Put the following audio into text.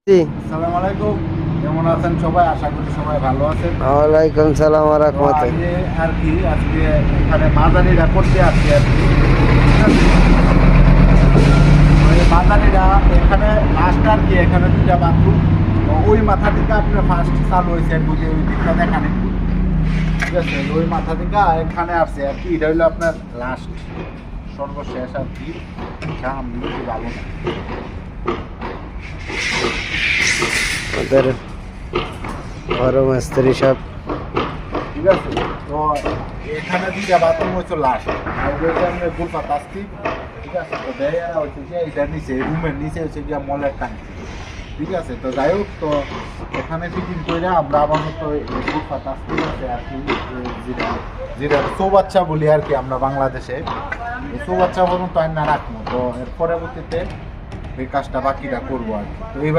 জি, আসসালামু আলাইকুম। কেমন আছেন সবাই? আশা করি সবাই ভালো আছেন। ওয়ালাইকুম সালাম ওয়া তো রাহমাতুল্লাহ। আমি আর কি আজকে এখানে মাদানিরা করতে আসছি আর কি। ওই মাদানিরা এখানে লাস্ট আর কি, এখানে দুটা বাথরুম। তো ওই মাথা থেকে আপনার ফার্স্ট চালু হয়েছে বুঝে ওই দিকটা দেখান একটু। ঠিক আছে, ওই মাথা থেকে এখানে আসছে আর কি। এটা হলো আপনার লাস্ট সর্বশেষ আর কি। সামনে কি ভালো না। ওদের বড় মিস্ত্রি সব ঠিক আছে, তো এখানে দুইটা বাথরুম হচ্ছে লাস্ট আর ওইটা আমরা গুলফাত আসছি। ঠিক আছে, তো দেয়ারা হচ্ছে যে এটার নিচে রুমের নিচে হচ্ছে গিয়া মলের ট্যাঙ্কি। ঠিক আছে, তো যাই হোক, তো এখানে ফিটিং করে আমরা আপাতত গুলফাত আসতে আছে আর কি। যেটা যেটা চৌবাচ্চা বলি আর কি আমরা বাংলাদেশে, এই চৌবাচ্চা পর্যন্ত আইন না রাখবো। তো এর পরবর্তীতে এই কাজটা বাকিটা করবো আর কি। তো এইবার